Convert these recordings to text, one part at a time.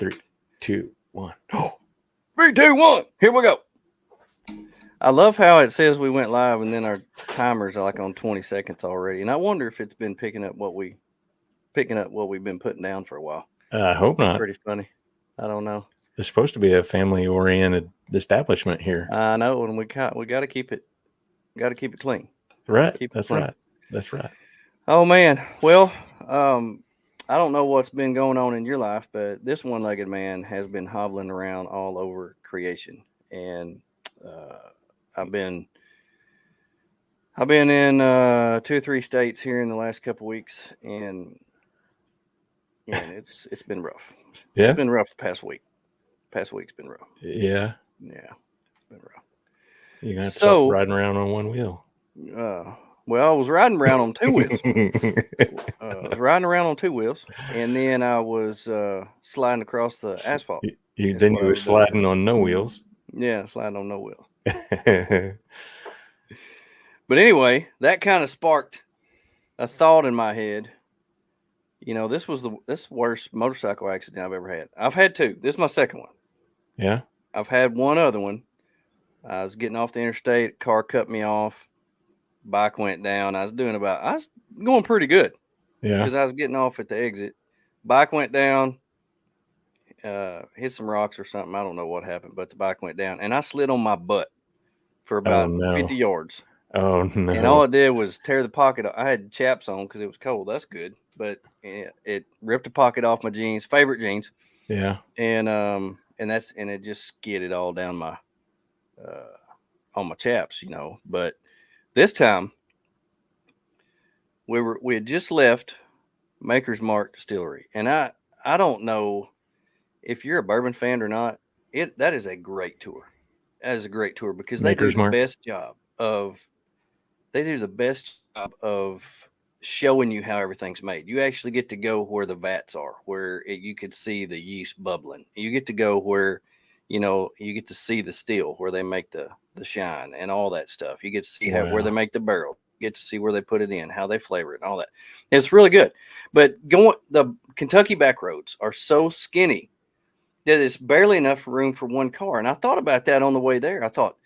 3, 2, 1. Oh, 3, 2, 1. Here we go. I love how it says we went live and then our timers are like on 20 seconds already. And I wonder if it's been picking up what we've been putting down for a while. I hope not. Pretty funny. I don't know. It's supposed to be a family-oriented establishment here. I know, and we got to keep it clean. Right. Keep it That's clean. right. That's right. Oh man. Well, I don't know what's been going on in your life, but this one-legged man has been hobbling around all over creation, and I've been in 2 or 3 states here in the last couple weeks, and it's been rough. Yeah. It's been rough the past week. Past week's been rough. Yeah. Yeah, it's been rough. You're gonna have to stop riding around on one wheel. Well, I was riding around on 2 wheels. I was riding around on 2 wheels, and then I was sliding across the asphalt. Then you were sliding on no wheels. Yeah, sliding on no wheels. But anyway, that kind of sparked a thought in my head. You know, this was the worst motorcycle accident I've ever had. I've had 2. This is my second one. Yeah. I've had one other one. I was getting off the interstate, car cut me off, bike went down. I was going pretty good. Yeah. Because I was getting off at the exit. Bike went down, hit some rocks or something. I don't know what happened, but the bike went down, and I slid on my butt for about 50 yards. Oh no! And all it did was tear the pocket off. I had chaps on because it was cold. That's good, but it ripped the pocket off my jeans, favorite jeans. Yeah. And it just skidded all down my on my chaps, you know. But this time we had just left Maker's Mark Distillery, and I don't know if you're a bourbon fan or not. That is a great tour. That is a great tour because they do the best job of showing you how everything's made. You actually get to go where the vats are, where you could see the yeast bubbling. You get to go where, you know, you get to see the still, where they make the shine and all that stuff. You get to see where they make the barrel. You get to see where they put it in, how they flavor it, and all that. It's really good. But the Kentucky back roads are so skinny that it's barely enough room for one car. And I thought about that on the way there. I thought,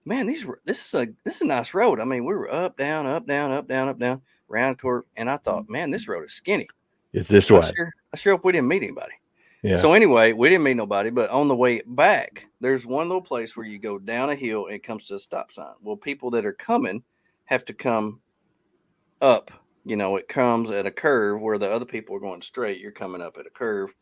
man, this is a nice road. I mean, we were up, down, up, down, up, down, up, down, round curve, and I thought, man, this road is skinny. It's this way. I sure hope we didn't meet anybody. Yeah. So anyway, we didn't meet nobody, but on the way back, there's one little place where you go down a hill and it comes to a stop sign. Well, people that are coming have to come up. You know, it comes at a curve where the other people are going straight. You're coming up at a curve.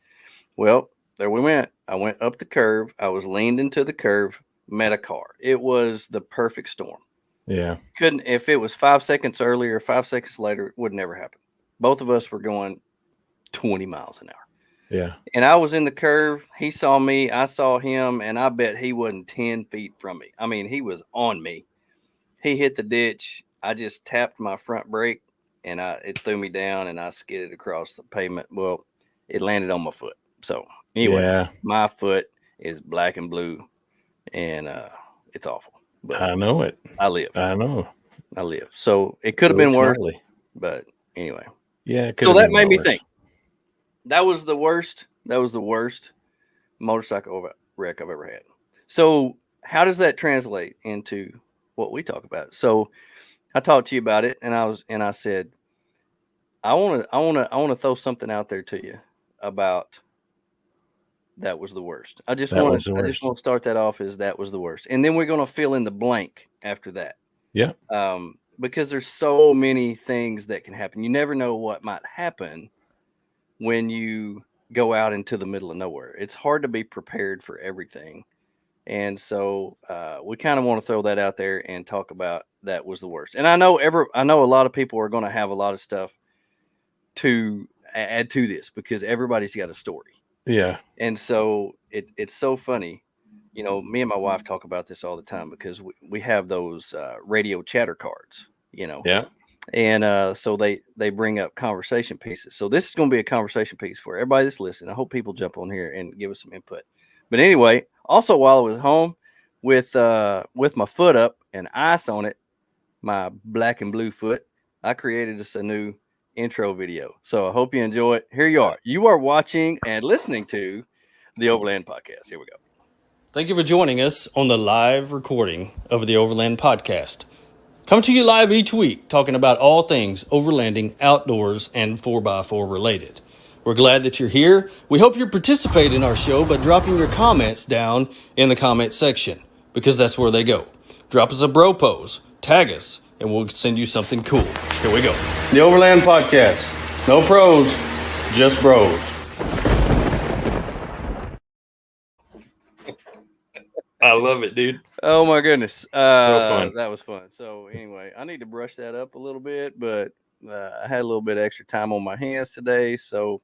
Well, there we went. I went up the curve. I was leaned into the curve, met a car. It was the perfect storm. Yeah. If it was 5 seconds earlier, 5 seconds later, it would never happen. Both of us were going 20 miles an hour. Yeah. And I was in the curve. He saw me. I saw him. And I bet he wasn't 10 feet from me. I mean, he was on me. He hit the ditch. I just tapped my front brake and it threw me down and I skidded across the pavement. Well, it landed on my foot. So anyway, my foot is black and blue and it's awful. But I know it. I live. I know. I live. So it could have been worse. But anyway. Yeah. So that made me think. That was the worst. That was the worst motorcycle wreck I've ever had. So how does that translate into what we talk about? So I talked to you about it, and I said, I want to throw something out there to you about that was the worst. I just want to start that off as that was the worst, and then we're going to fill in the blank after that. Yeah. Because there's so many things that can happen. You never know what might happen when you go out into the middle of nowhere. It's hard to be prepared for everything. And so we kind of want to throw that out there and talk about that was the worst. And I know a lot of people are going to have a lot of stuff to add to this because everybody's got a story. Yeah. And so it's so funny. You know, me and my wife talk about this all the time because we have those radio chatter cards, you know. Yeah. And so they bring up conversation pieces. So this is going to be a conversation piece for everybody that's listening. I hope people jump on here and give us some input. But anyway, also while I was home with my foot up and ice on it, my black and blue foot, I created us a new intro video. So I hope you enjoy it. Here you are. You are watching and listening to The Overland Podcast. Here we go. Thank you for joining us on the live recording of the Overland Podcast. Coming to you live each week, talking about all things overlanding, outdoors, and 4x4 related. We're glad that you're here. We hope you participate in our show by dropping your comments down in the comment section, because that's where they go. Drop us a bro pose, tag us, and we'll send you something cool. Here we go. The Overland Podcast. No pros, just bros. I love it, dude. Oh my goodness. fun. That was fun. So anyway, I need to brush that up a little bit, but I had a little bit extra time on my hands today. So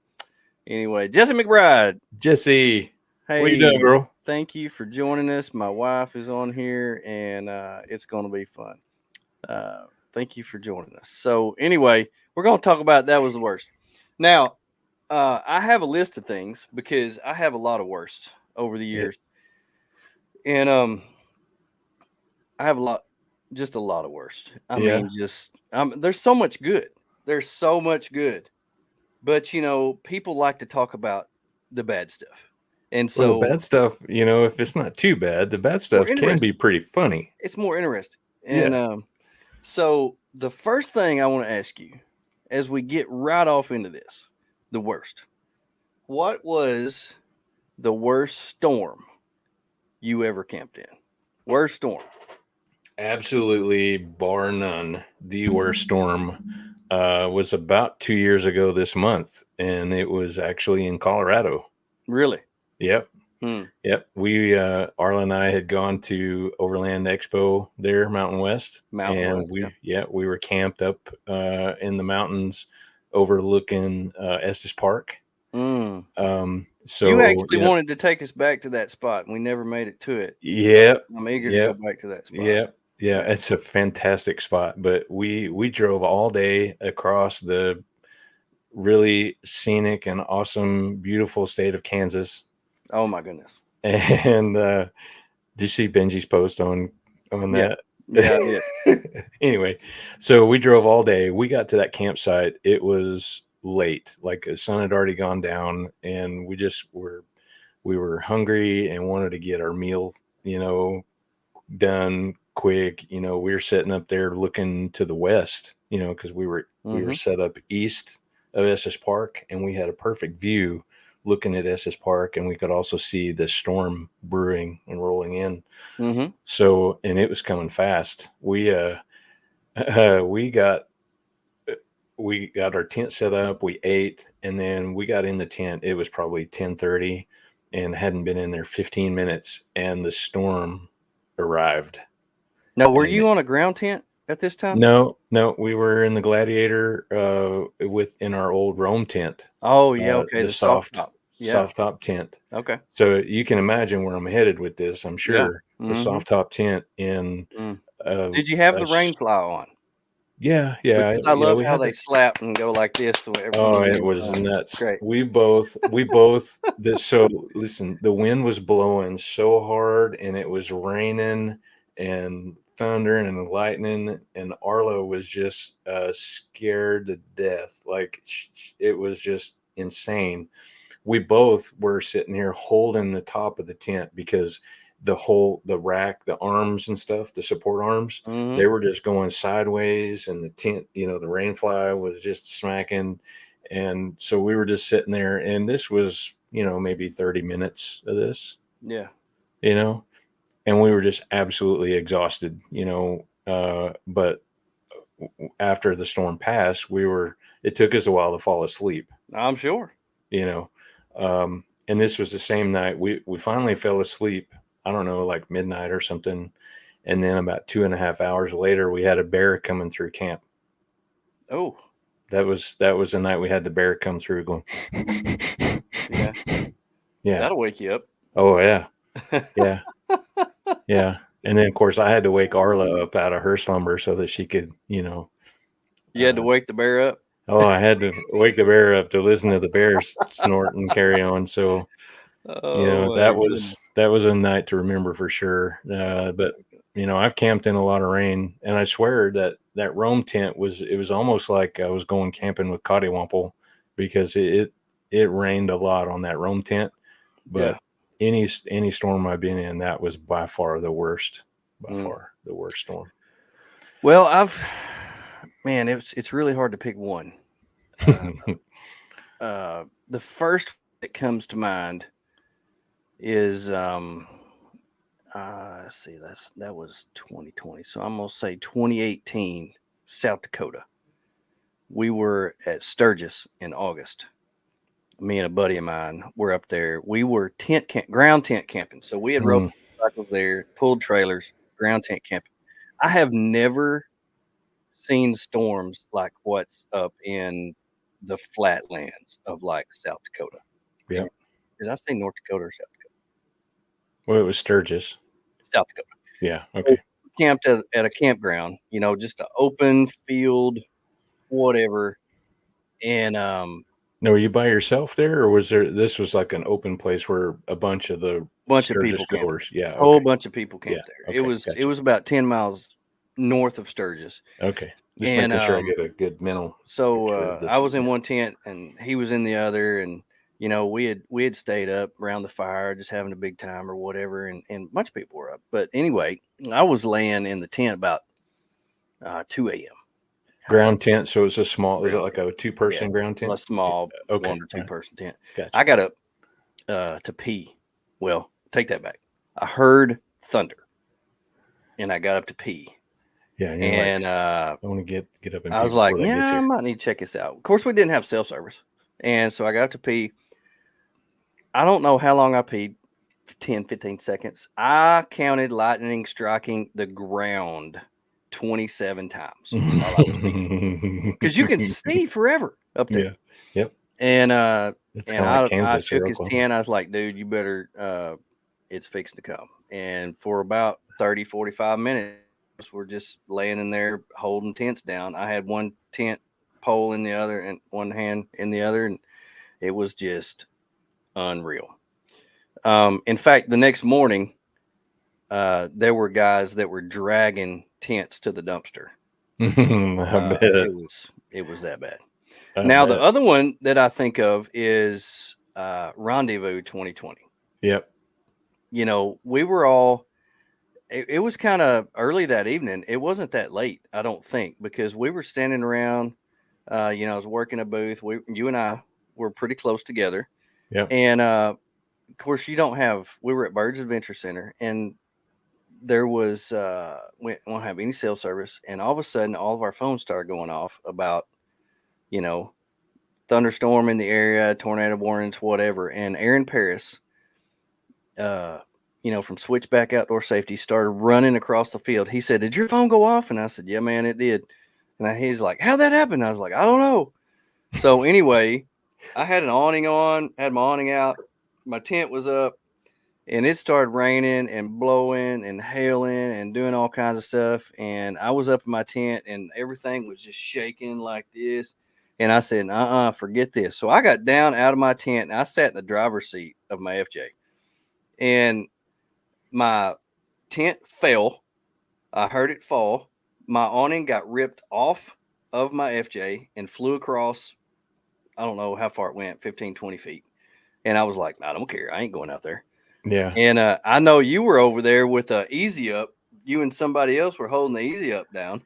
anyway, Jesse McBride. Jesse, Hey, what you doing, girl? Thank you for joining us. My wife is on here, and it's going to be fun. Thank you for joining us. So anyway, we're going to talk about that was the worst. Now, I have a list of things because I have a lot of worst over the years. And I have a lot of worst. I mean, there's so much good. There's so much good. But, people like to talk about the bad stuff. And so the bad stuff, if it's not too bad, the bad stuff can be pretty funny. It's more interesting. And so the first thing I want to ask you as we get right off into this, the worst. What was the worst storm you ever camped in? Worst storm? Absolutely, bar none. The worst storm was about 2 years ago this month, and it was actually in Colorado. Really? Yep. Yep. We Arla and I had gone to Overland Expo there, Mountain West. We were camped up in the mountains overlooking Estes Park. So you actually wanted to take us back to that spot, and we never made it to it. Yep. I'm eager to go back to that spot. Yep. Yeah, it's a fantastic spot. But we drove all day across the really scenic and awesome, beautiful state of Kansas. Oh my goodness. And did you see Benji's post on that? Yeah, yeah. Anyway, so we drove all day. We got to that campsite. It was late, like the sun had already gone down, and we were hungry and wanted to get our meal, done quick. We were sitting up there looking to the west, because we were set up east of Estes Park, and we had a perfect view looking at Estes Park, and we could also see the storm brewing and rolling in. So, and it was coming fast. We got our tent set up, we ate, and then we got in the tent. It was probably 10:30 and hadn't been in there 15 minutes, and the storm arrived. Now, were you on a ground tent at this time? No, we were in the Gladiator in our old Rome tent. Oh, yeah, okay. The soft top tent. Okay. So you can imagine where I'm headed with this, I'm sure. The soft top tent in did you have the rain fly on? Yeah. Because I love how they slap and go like this. It was nuts. Great. We both so listen, the wind was blowing so hard, and it was raining and thundering and lightning, and Arlo was just scared to death. Like, it was just insane. We both were sitting here holding the top of the tent because the rack, the arms and stuff, the support arms, they were just going sideways, and the tent, the rain fly was just smacking. And so we were just sitting there, and this was, maybe 30 minutes of this. Yeah. And we were just absolutely exhausted, but after the storm passed, it took us a while to fall asleep. I'm sure. And this was the same night we finally fell asleep. I don't know, like midnight or something. And then about 2.5 hours later, we had a bear coming through camp. Oh, that was the night we had the bear come through going. Yeah. That'll wake you up. Oh yeah. Yeah. Yeah. And then of course I had to wake Arla up out of her slumber so that she could, You had to wake the bear up? Oh, I had to wake the bear up to listen to the bears snort and carry on. So that was a night to remember for sure. But I've camped in a lot of rain, and I swear that Rome tent was almost like I was going camping with Cottywomple, because it rained a lot on that Rome tent. But any storm I've been in, that was by far the worst. By Mm. far the worst storm. Well, it's really hard to pick one. The first that comes to mind is let's see, that was 2020. So I'm gonna say 2018, South Dakota. We were at Sturgis in August. Me and a buddy of mine were up there. We were ground tent camping. So we had rode cycles there, pulled trailers, ground tent camping. I have never seen storms like what's up in the flatlands of like South Dakota. Yeah. Did I say North Dakota or South Dakota? Well, it was Sturgis. South Dakota. Yeah. Okay. We camped at a campground, just an open field, whatever. And No, were you by yourself there, or this was like an open place where a bunch of the bunch of Sturgis people goers? camped. Yeah. A whole Okay. bunch of people camped Yeah, there. okay, It gotcha. was about 10 miles north of Sturgis. Okay. Just And making sure I get a good mental picture so of this. I was in one tent and he was in the other, and we had stayed up around the fire just having a big time or whatever, and a bunch of people were up. But anyway, I was laying in the tent about 2 a.m. Ground tent, so it's a small. Is it Ground like a two-person ground tent? A small Okay, 1 or 2 person tent. Gotcha. I got up to pee. Well, take that back. I heard thunder, and I got up to pee. Yeah, and I want to get up and pee. I was like, before that gets yeah, I here. might need to check this out. Of course, we didn't have cell service, and so I got up to pee. I don't know how long I peed, 10, 15 seconds. I counted lightning striking the ground 27 times while I was peeing, because you can see forever up there. Yeah. Yep. And It's kind of like I Kansas shook or his Oklahoma. tent. I was like, dude, you better, it's fixing to come. And for about 30, 45 minutes, we're just laying in there holding tents down. I had one tent pole in the other and one hand in the other, and it was just unreal. In fact, the next morning, there were guys that were dragging tents to the dumpster. I bet. It was that bad. I Now, bet. the other one that I think of is Rendezvous 2020. Yep. We were all, it was kind of early that evening. It wasn't that late, I don't think, because we were standing around, I was working a booth. You and I were pretty close together. Yep. And of course, we were at Birds Adventure Center, and there was, we don't have any cell service. And all of a sudden, all of our phones started going off about, thunderstorm in the area, tornado warnings, whatever. And Aaron Paris, from Switchback Outdoor Safety, started running across the field. He said, "Did your phone go off?" And I said, "Yeah, man, it did." And he's like, "How'd that happen?" I was like, "I don't know." So anyway, I had an awning on, had my awning out, my tent was up, and it started raining and blowing and hailing and doing all kinds of stuff. And I was up in my tent, and everything was just shaking like this. And I said, forget this. So I got down out of my tent, and I sat in the driver's seat of my FJ. And my tent fell. I heard it fall. My awning got ripped off of my FJ and flew across, I don't know how far it went, 15, 20 feet. And I was like, I don't care. I ain't going out there. Yeah. And I know you were over there with Easy Up. You and somebody else were holding the Easy Up down.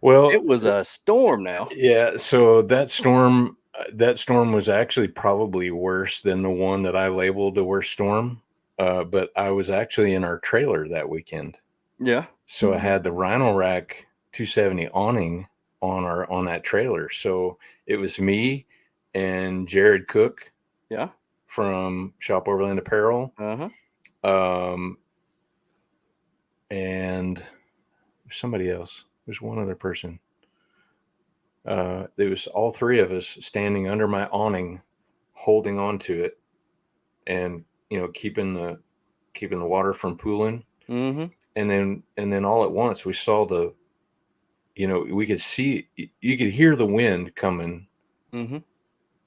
Well, it was a storm now. Yeah. So that storm was actually probably worse than the one that I labeled the worst storm. But I was actually in our trailer that weekend. Yeah. So I had the Rhino Rack 270 awning on that trailer. So it was me and Jared Cook. Yeah. From Shop Overland Apparel. And somebody else. There's one other person. There was all three of us standing under my awning, holding on to it, and keeping the water from pooling. Mm-hmm. And then all at once we saw we could see, you could hear the wind coming. Mm-hmm.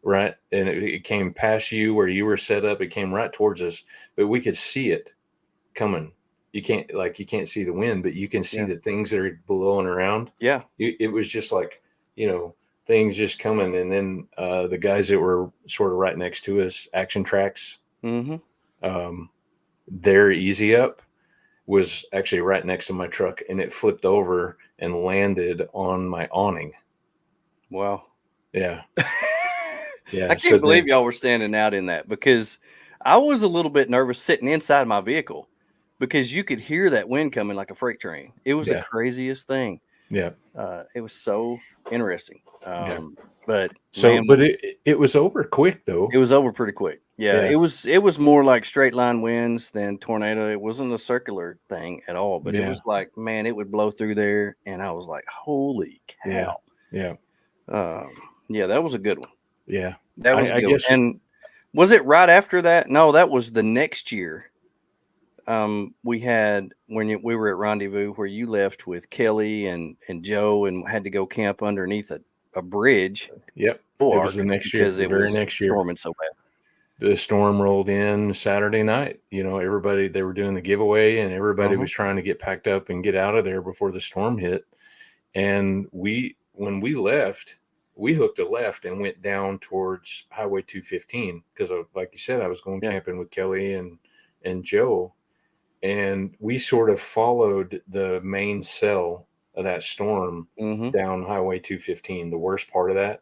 Right. And it came past you where you were set up. It came right towards us, but we could see it coming. You can't see the wind, but you can see the things that are blowing around. Yeah. It was just like, things just coming. And then the guys that were sort of right next to us, Action Tracks, mm-hmm. their easy up was actually right next to my truck, and it flipped over and landed on my awning. Wow. Yeah. Yeah. I So can't believe then, y'all were standing out in that, because I was a little bit nervous sitting inside my vehicle because you could hear that wind coming like a freight train. It was the yeah. craziest thing. Yeah. It was so interesting. Yeah. But So, man, but it was over quick though. it was over pretty quick. Yeah, Yeah. it was more like straight line winds than tornado. It wasn't a circular thing at all, but it Yeah. was like, man, it would blow through there, and I was like, holy Yeah. cow. Yeah. Yeah, that was a good one. Yeah. That was a I good one. guess. And was it right after that? No, that was the next year. We had we were at Rendezvous, where you left with Kelly and Joe and had to go camp underneath a bridge, Yep. It was arc, the next year, because the it very was next year. storming so bad. The storm rolled in Saturday night. Everybody, they were doing the giveaway, and everybody was trying to get packed up and get out of there before the storm hit. And when we left, we hooked a left and went down towards Highway 215 because, like you said, I was going camping with Kelly and Joe, and we sort of followed the main cell of that storm down Highway 215. The worst part of that,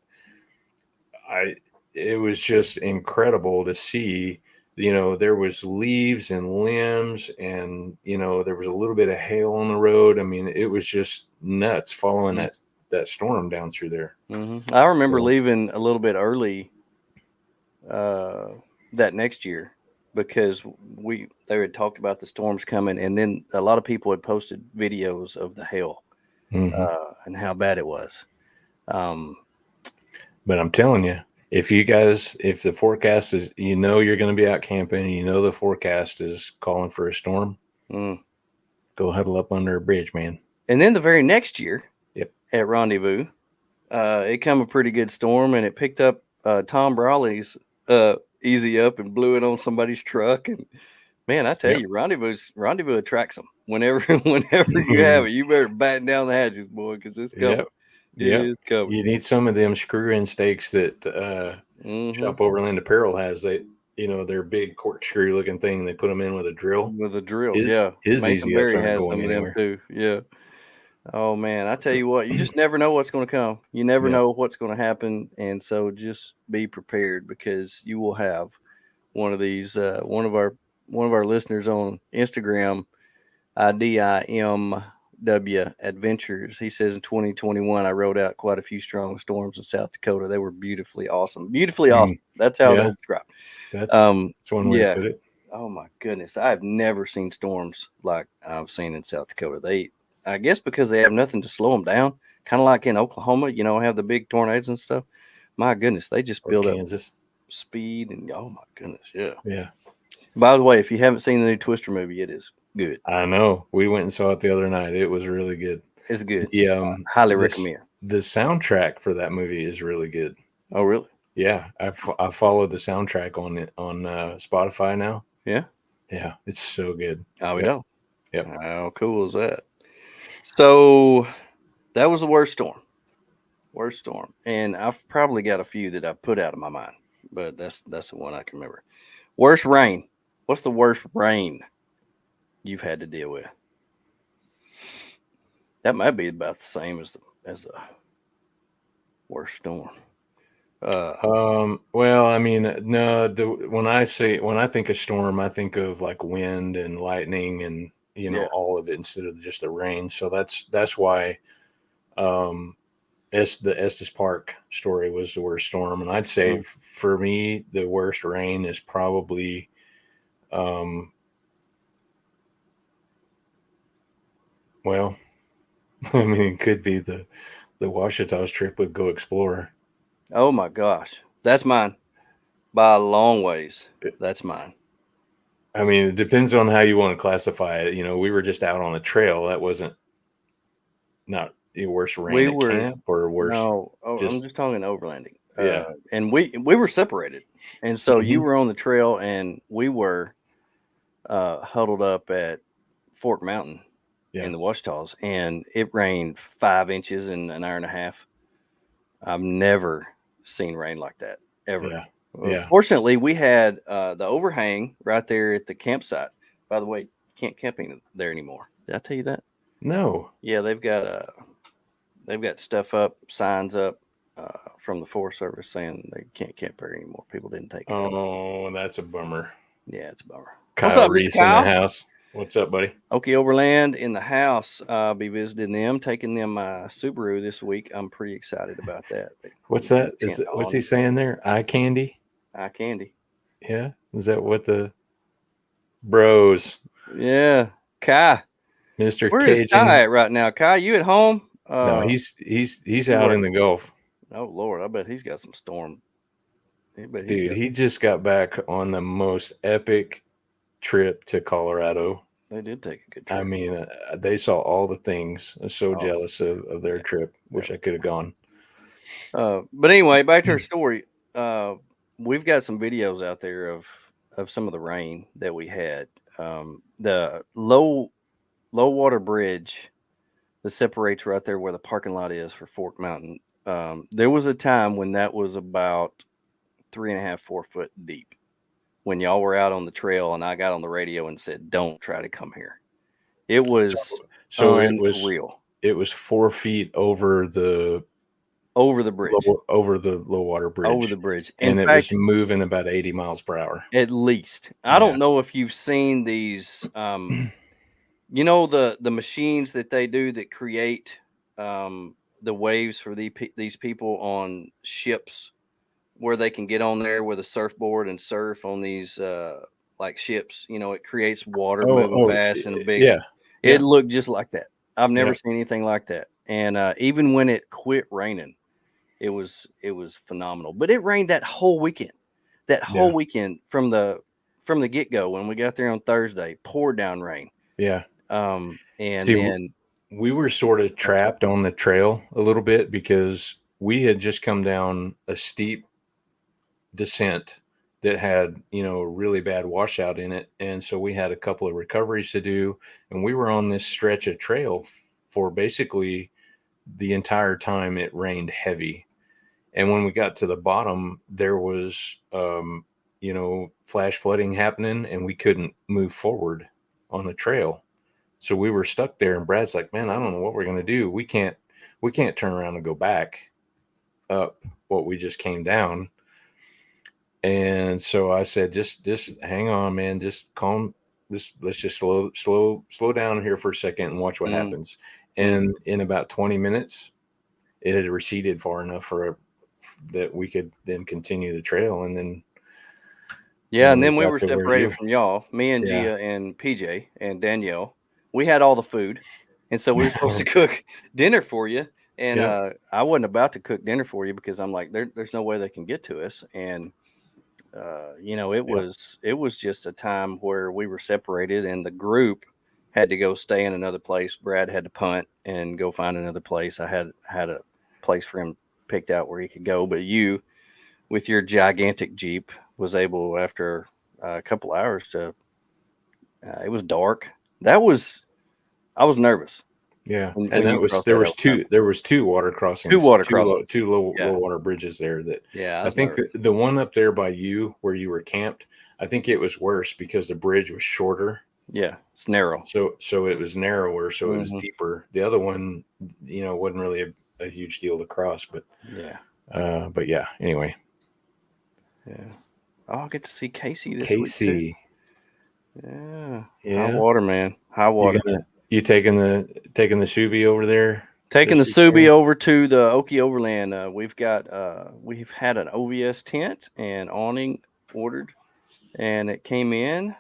it was just incredible to see. There was leaves and limbs, and there was a little bit of hail on the road. I mean, it was just nuts following that storm down through there. I remember So, leaving a little bit early that next year, because they had talked about the storms coming, and then a lot of people had posted videos of the hail and how bad it was. but I'm telling you, if the forecast is, you're going to be out camping, the forecast is calling for a storm, go huddle up under a bridge, man. And then the very next year, Yep, at Rendezvous, it come a pretty good storm, and it picked up Tom Brawley's easy up and blew it on somebody's truck. And man, I tell you, Rendezvous attracts them. Whenever you have it, you better batten down the hatches, boy, because it's coming. Yep. It's coming. You need some of them screw-in stakes that Shop Overland Apparel has. They're big corkscrew looking thing. They put them in with a drill. His Easy Masonberry ups aren't has going some anywhere. of them too. Yeah. Oh man, I tell you what, you just never know what's going to come. You never know what's going to happen, and so just be prepared, because you will have one of these. One of our listeners on Instagram, DIMW Adventures. He says in 2021, I rode out quite a few strong storms in South Dakota. They were beautifully awesome. Beautifully awesome. That's how they're described. That's one way to put it. Oh my goodness, I've never seen storms like I've seen in South Dakota. I guess because they have nothing to slow them down, kind of like in Oklahoma, have the big tornadoes and stuff. My goodness, they just build up speed, and oh my goodness, yeah. By the way, if you haven't seen the new Twister movie, it is good. I know. We went and saw it the other night. It was really good. It's good. Highly recommend. The soundtrack for that movie is really good. Oh, really? Yeah, I followed the soundtrack on Spotify now. Yeah, it's so good. We know. Yep. How cool is that? So that was the worst storm. And I've probably got a few that I put out of my mind, but that's the one I can remember. Worst rain. What's the worst rain you've had to deal with? That might be about the same as the worst storm. Well, I mean, no. When I think of storm, I think of like wind and lightning and all of it instead of just the rain. So that's why the Estes Park story was the worst storm, and I'd say for me the worst rain is probably well, I mean, it could be the Ouachita's trip with Go Explorer. Oh my gosh, that's mine by a long ways. That's mine. I mean, it depends on how you want to classify it. We were just out on a trail. That wasn't not the worst rain at camp or worse. No, I'm just talking overlanding. Yeah, and we were separated, and so you were on the trail, and we were huddled up at Fork Mountain in the Ouachitas, and it rained 5 inches in an hour and a half. I've never seen rain like that ever. Yeah. Fortunately, we had the overhang right there at the campsite. By the way, you can't camping there anymore. Did I tell you that? No. Yeah, they've got stuff up, signs up from the Forest Service saying they can't camp there anymore. People didn't take care of it. Oh, that's a bummer. Yeah, it's a bummer. What's Kyle up, Mr. Reese in the Kyle? house. What's up, buddy? Okay, Overland in the house. I'll be visiting them, taking them my Subaru this week. I'm pretty excited about that. What's that? What's he on saying there? Eye candy? eye candy. Yeah. Is that what the bros, Yeah, Kai. Mr. Where is Cajun? Kai at right now? Kai, you at home? No, he's out in the Gulf. Oh Lord, I bet he's got some storm. Dude, he just got back on the most epic trip to Colorado. They did take a good trip. I mean, they saw all the things. I'm so jealous of their trip. Wish I could have gone. But anyway, back to our story. We've got some videos out there of some of the rain that we had. The low water bridge that separates right there where the parking lot is for Fork Mountain. There was a time when that was about 3.5, 4 foot deep. When y'all were out on the trail and I got on the radio and said, "Don't try to come here." It was unreal. It was 4 feet over the bridge, over the low water bridge, over the bridge, and it was moving about 80 miles per hour at least. I don't know if you've seen these. You know the machines that they do that create the waves for these people on ships, where they can get on there with a surfboard and surf on these like ships. You know, it creates water moving fast and a big. Yeah, it looked just like that. I've never seen anything like that. And even when it quit raining, it was phenomenal. But it rained that whole weekend. That whole weekend from the get go when we got there on Thursday, poured down rain. Yeah. And then we were sort of trapped on the trail a little bit because we had just come down a steep descent that had, a really bad washout in it. And so we had a couple of recoveries to do. And we were on this stretch of trail for basically the entire time it rained heavy. And when we got to the bottom, there was, flash flooding happening and we couldn't move forward on the trail. So we were stuck there and Brad's like, "Man, I don't know what we're going to do. We can't turn around and go back up what we just came down." And so I said, just hang on, man. Just calm. Let's just slow down here for a second and watch what happens. And in about 20 minutes, it had receded far enough that we could then continue the trail. And then, and then we were separated from y'all, me and Gia and PJ and Danielle. We had all the food. And so we were supposed to cook dinner for you. And I wasn't about to cook dinner for you because I'm like, there's no way they can get to us. And it was just a time where we were separated and the group had to go stay in another place. Brad had to punt and go find another place. I had a place for him picked out where he could go, but you, with your gigantic Jeep, was able after a couple hours to. It was dark. I was nervous. Yeah, and there was two water crossings, two low water bridges there. I think the one up there by you where you were camped, I think it was worse because the bridge was shorter. Yeah, it's narrow. So it was narrower, so it was deeper. The other one, wasn't really a huge deal to cross, but anyway. Yeah. Oh, I'll get to see Casey this week too. Yeah. High water, man. High water. You taking the Subi over there? Taking the Subi over to the Okie Overland. We've had an OVS tent and awning ordered, and it came in.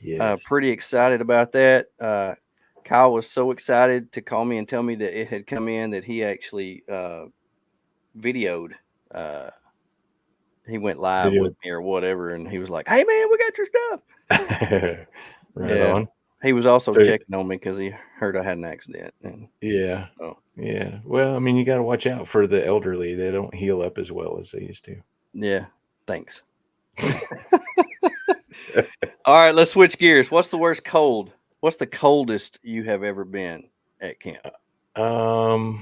Yes. Pretty excited about that. Kyle was so excited to call me and tell me that it had come in that he actually videoed. He went live with me or whatever, and he was like, "Hey man, we got your stuff." Right on. He was also checking on me because he heard I had an accident. And, yeah. Well, I mean, you got to watch out for the elderly. They don't heal up as well as they used to. Yeah. Thanks. All right, let's switch gears. What's the worst cold? What's the coldest you have ever been at camp? I'll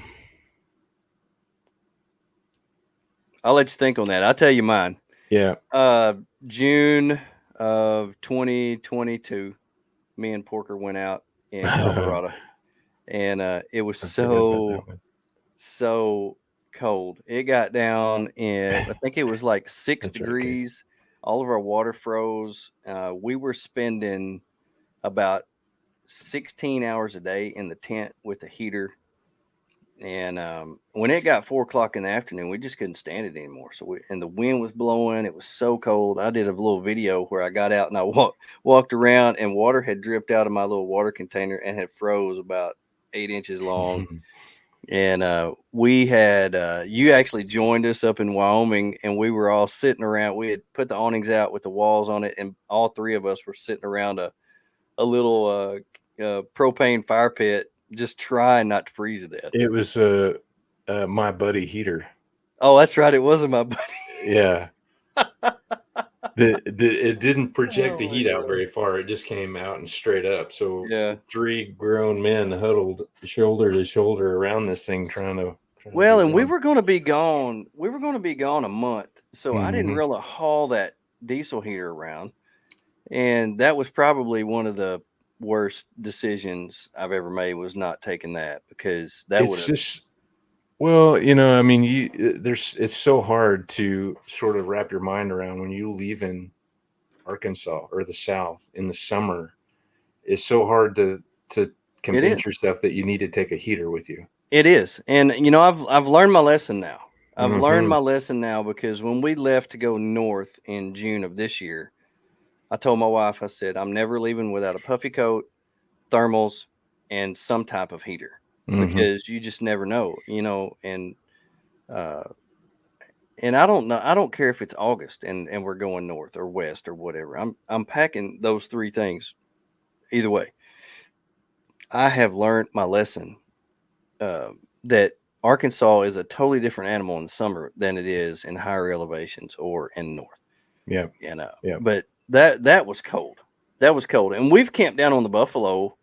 let you think on that. I'll tell you mine. Yeah. June of 2022. me and Porker went out in Colorado, and it was I forgot about that one. so cold. It got down in, I think it was like 6 That's right, Casey. degrees. All of our water froze. We were spending about 16 hours a day in the tent with a heater. And when it got 4 o'clock in the afternoon, we just couldn't stand it anymore. So and the wind was blowing. It was so cold. I did a little video where I got out and I walked around, and water had dripped out of my little water container and had froze about 8 inches long. And we had you actually joined us up in Wyoming, and we were all sitting around. We had put the awnings out with the walls on it, and all three of us were sitting around a little propane fire pit, just trying not to freeze to death. It was my buddy heater. Oh, that's right. It wasn't my buddy. Yeah. It didn't project the heat out very far. It just came out and straight up. So Yeah. 3 grown men huddled shoulder to shoulder around this thing trying to Well, get and we warm. were going to be gone. We were going to be gone a month. So I didn't really haul that diesel heater around. And that was probably one of the worst decisions I've ever made, was not taking that, because that would It's have. just, well, you know, I mean, it's so hard to sort of wrap your mind around when you leave in Arkansas or the South in the summer. It's so hard to convince yourself that you need to take a heater with you. It is. And, you know, I've learned my lesson now. I've learned my lesson now, because when we left to go north in June of this year, I told my wife, I said, I'm never leaving without a puffy coat, thermals, and some type of heater, because you just never know, you know. And I don't know. I don't care if it's August and we're going north or west or whatever. I'm packing those three things either way. I have learned my lesson that Arkansas is a totally different animal in the summer than it is in higher elevations or in north. Yeah. You know. Yeah. But that was cold. That was cold. And we've camped down on the Buffalo,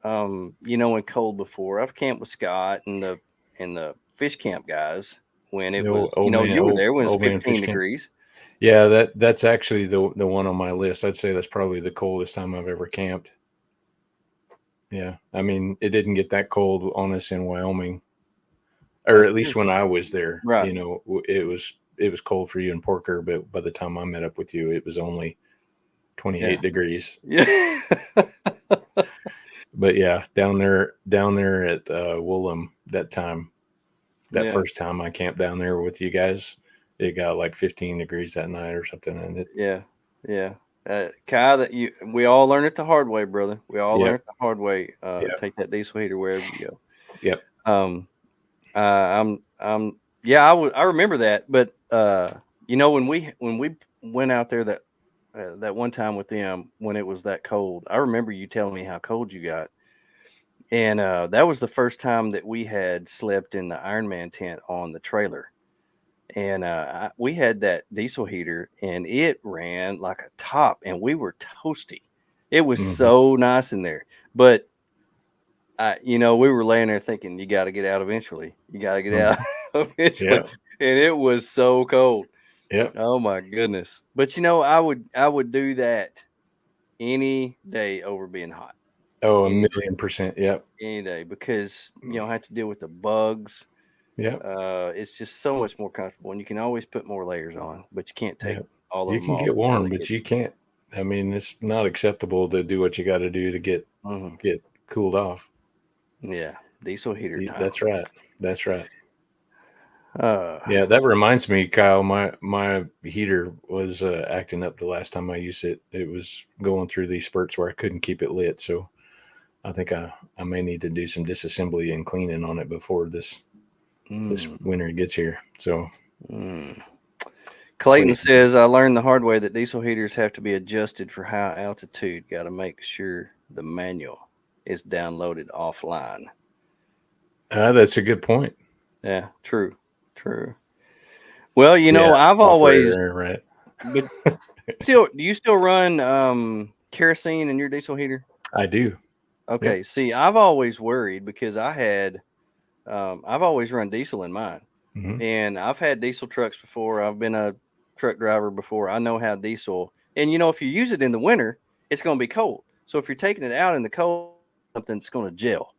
you know, in cold before. I've camped with Scott and the fish camp guys when it was, you know, you were there when it was 15 degrees. Yeah, that's actually the one on my list. I'd say that's probably the coldest time I've ever camped. Yeah, I mean, it didn't get that cold on us in Wyoming, or at least when I was there. Right. You know, it was cold for you and Porker, but by the time I met up with you, it was only 28 degrees. Yeah. But yeah, down there at Woolham that time, first time I camped down there with you guys, it got like 15 degrees that night or something. And yeah. Kai, we all learn it the hard way, brother. We all learn it the hard way. Take that diesel heater wherever you go. Yep. I remember that. But you know, when we went out there that one time with them when it was that cold, I remember you telling me how cold you got. And that was the first time that we had slept in the Ironman tent on the trailer. And we had that diesel heater, and it ran like a top, and we were toasty. It was so nice in there. But, you know, we were laying there thinking, you got to get out eventually. You got to get out eventually. Yeah. And it was so cold. Yep. Oh, my goodness. But, you know, I would do that any day over being hot. Oh, 1,000,000%. Yep. Any day, because you don't have to deal with the bugs. Yeah. It's just so much more comfortable, and you can always put more layers on, but you can't take all of them. You can get warm, but you can't. I mean, it's not acceptable to do what you got to do to get cooled off. Yeah, diesel heater time. That's right. That's right. Yeah, that reminds me, Kyle. My heater was acting up the last time I used it. It was going through these spurts where I couldn't keep it lit. So I think I may need to do some disassembly and cleaning on it before this winter gets here. So Clayton says, I learned the hard way that diesel heaters have to be adjusted for high altitude. Got to make sure the manual is downloaded offline. That's a good point. Yeah, true. Well, you know, I've always right. But do you still run kerosene in your diesel heater? I do. Okay. Yep. See, I've always worried because I've always run diesel in mine, and I've had diesel trucks before. I've been a truck driver before. I know how diesel, and you know, if you use it in the winter, it's going to be cold. So if you're taking it out in the cold, something's going to gel.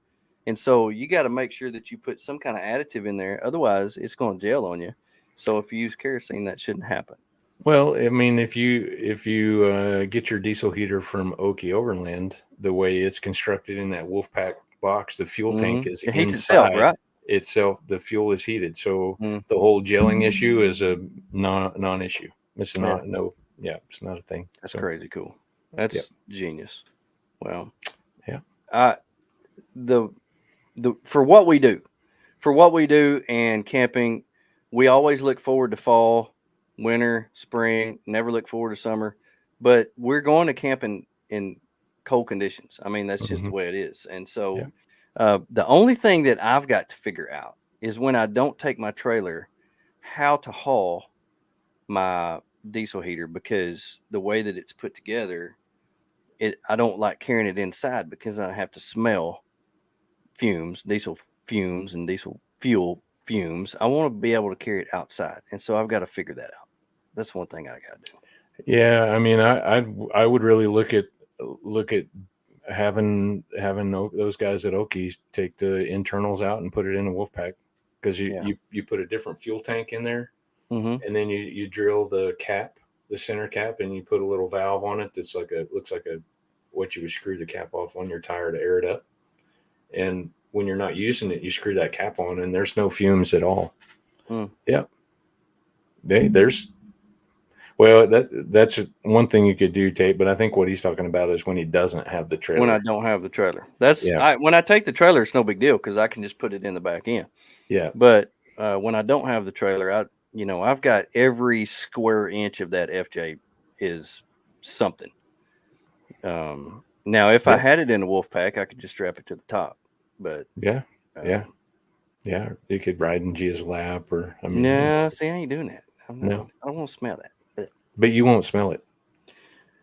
And so you got to make sure that you put some kind of additive in there. Otherwise, it's going to gel on you. So if you use kerosene, that shouldn't happen. Well, I mean, if you get your diesel heater from Okie Overland, the way it's constructed in that Wolfpack box, the fuel tank is It heats itself, inside right? itself. The fuel is heated, so Mm. the whole gelling issue is a non-issue. It's Yeah. not it's not a thing. That's So, crazy cool. That's genius. Well, yeah. The for what we do and camping, we always look forward to fall, winter, spring, never look forward to summer, but we're going to camp in cold conditions. I mean, that's just the way it is. And so the only thing that I've got to figure out is when I don't take my trailer, how to haul my diesel heater, because the way that it's put together, I don't like carrying it inside because I have to smell fumes, diesel fumes and diesel fuel fumes. I want to be able to carry it outside. And so I've got to figure that out. That's one thing I got to do. Yeah, I mean, I would really look at having those guys at Okie take the internals out and put it in a Wolfpack, because you put a different fuel tank in there, and then you drill the cap, the center cap, and you put a little valve on it that's looks like what you would screw the cap off on your tire to air it up. And when you're not using it, you screw that cap on, and there's no fumes at all. Yep. That's one thing you could do, Tate. But I think what he's talking about is when he doesn't have the trailer. When I don't have the trailer, when I take the trailer, it's no big deal because I can just put it in the back end. Yeah. But when I don't have the trailer, I've got every square inch of that FJ is something. Now, if I had it in a Wolfpack, I could just strap it to the top. But yeah, you could ride in Gia's lap, or see, I ain't doing that. I don't want to smell that. But you won't smell it.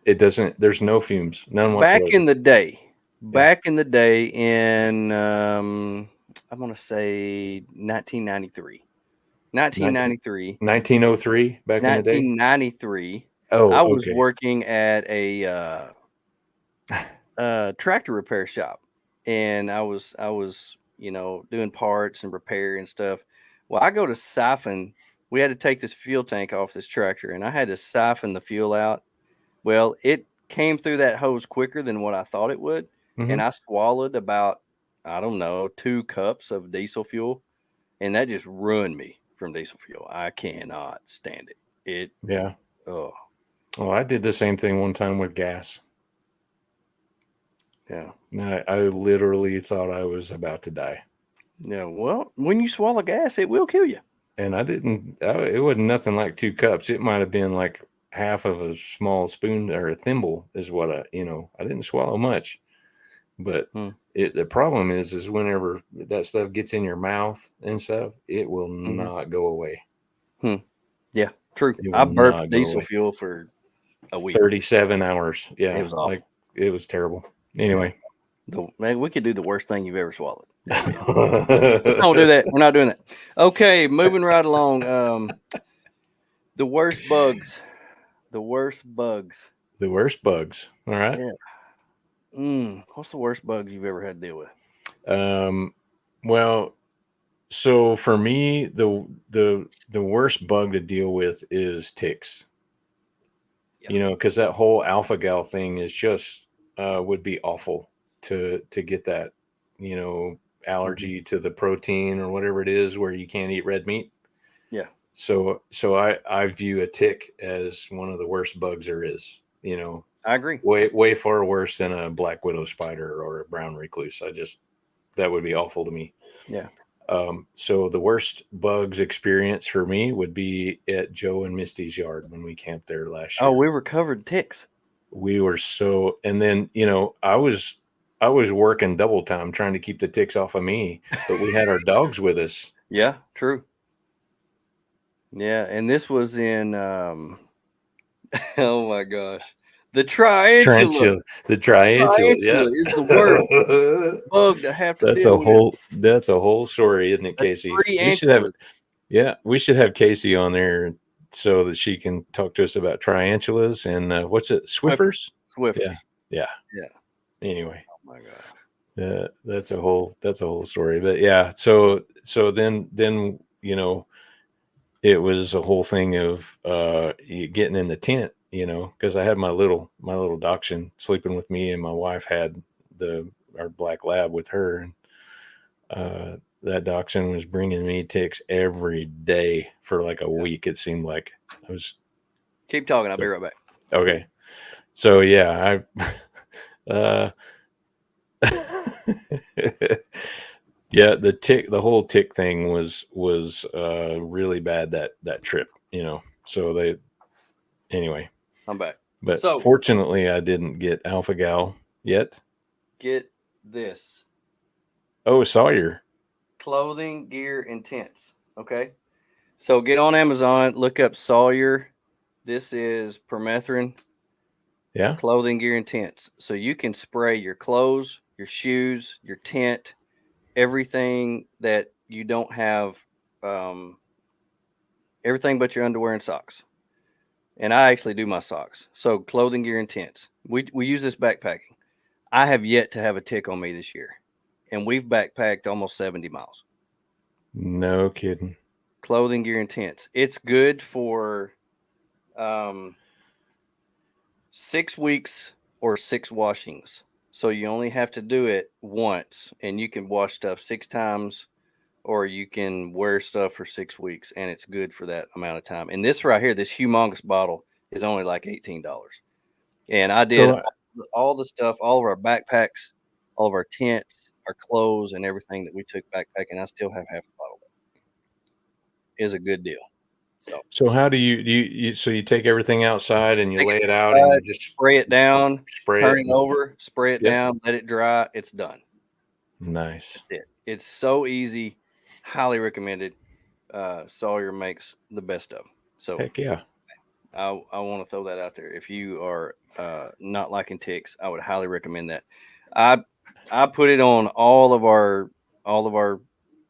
It doesn't. There's no fumes, none whatsoever. Back in the day, in I'm gonna say 1993. 1903, back in the day. 1993. Oh, I was working at a tractor repair shop, and I was doing parts and repair and stuff. Well, I go to siphon. We had to take this fuel tank off this tractor, and I had to siphon the fuel out. Well, it came through that hose quicker than what I thought it would, and I swallowed about, I don't know, 2 cups of diesel fuel, and that just ruined me from diesel fuel. I cannot stand it. Oh, I did the same thing one time with gas. Yeah. I literally thought I was about to die. Yeah. Well, when you swallow gas, it will kill you. And I didn't. It wasn't nothing like 2 cups. It might have been like half of a small spoon or a thimble is what I didn't swallow much. But the problem is whenever that stuff gets in your mouth and stuff, it will not go away. Yeah, true. I burped diesel fuel for a week. 37 hours. Yeah. It was awful. It was terrible. Anyway. Man, we could do the worst thing you've ever swallowed. Let's don't do that. We're not doing that. Okay, moving right along. The worst bugs. The worst bugs. All right. Yeah. What's the worst bugs you've ever had to deal with? Well, so for me, the worst bug to deal with is ticks. Yep. Because that whole alpha gal thing is just would be awful to get that, allergy to the protein or whatever it is where you can't eat red meat. Yeah. So I view a tick as one of the worst bugs there is. I agree. Way far worse than a black widow spider or a brown recluse. That would be awful to me. Yeah. So the worst bugs experience for me would be at Joe and Misty's yard when we camped there last year. Oh, we were covered in ticks. We were and then, I was working double time trying to keep the ticks off of me, but we had our dogs with us. Yeah, true. Yeah. And this was in, oh my gosh. The triantula. The triantula, yeah, is the worst bug to have to deal with. That's a whole story, isn't it, Casey? We should have Casey on there so that she can talk to us about triantulas and what's it, Swiffers? Swiffers. Yeah. anyway, Oh my God. that's a whole story. But yeah, so then it was a whole thing of getting in the tent, because I had my little dachshund sleeping with me, and my wife had our black lab with her, and that dachshund was bringing me ticks every day for like a week. It seemed like I was Keep talking. I'll be right back. okay. So yeah, uh, yeah, the whole tick thing was really bad that trip, So anyway, I'm back. but So fortunately, I didn't get alpha gal yet. get this: Oh, Sawyer, clothing, gear, and tents. Okay. So get on Amazon, look up Sawyer. This is permethrin yeah, clothing, gear, and tents. So you can spray your clothes, your shoes, your tent, everything that you don't have, um, everything but your underwear and socks. And I actually do my socks. So clothing, gear, and tents. We use this backpacking. I have yet to have a tick on me this year, and we've backpacked almost 70 miles. no kidding. Clothing, gear, and tents. It's good for um, 6 weeks or 6 washings. So you only have to do it once, and you can wash stuff 6 times, or you can wear stuff for 6 weeks, and it's good for that amount of time. And this right here, this humongous bottle, is only like $18. And I did So all the stuff, all of our backpacks, all of our tents, our clothes, and everything that we took backpacking. I still have half the bottle left. It is a good deal. So so how so you take everything outside and you take lay it it out and outside, you just spray it down, spray turn it it and over, spray it yep, down, let it dry. It's done. nice. That's it. It's so easy. Highly recommended. Sawyer makes the best of. So Heck yeah. I want to throw that out there. If you are not liking ticks, I would highly recommend that. I I put it on all of our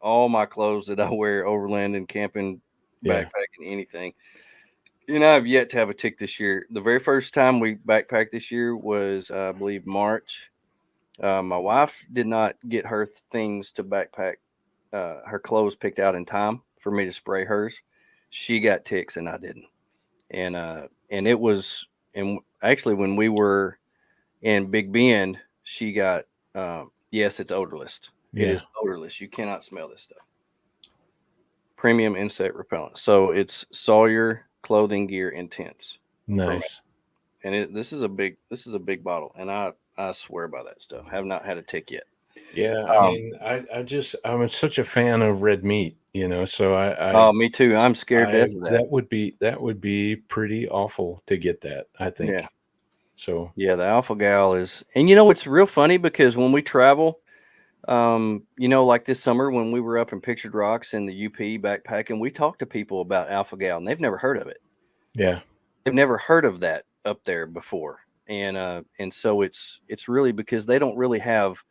all my clothes that I wear overlanding, camping, Yeah. backpacking, anything. And I've yet to have a tick this year. The very first time we backpacked this year was, I believe, March. My wife did not get her things to backpack, her clothes picked out in time for me to spray hers. She got ticks and I didn't. And it was, and actually when we were in Big Bend, she got, yes, it's odorless. It Yeah. is odorless. You cannot smell this stuff. Premium insect repellent. So it's Sawyer clothing gear intense. Nice. And this is a big bottle, and I swear by that stuff. Have not had a tick yet. Yeah, I Um, mean, I'm such a fan of red meat, so oh, me too. I'm scared to death of that. that would be pretty awful to get that, I Yeah, think. So, yeah. The alpha gal is, and it's real funny because when we travel, like this summer when we were up in Pictured Rocks in the UP backpacking, we talked to people about alpha gal, and they've never heard of it. yeah, They've never heard of that up there before, and so it's really because they don't really have.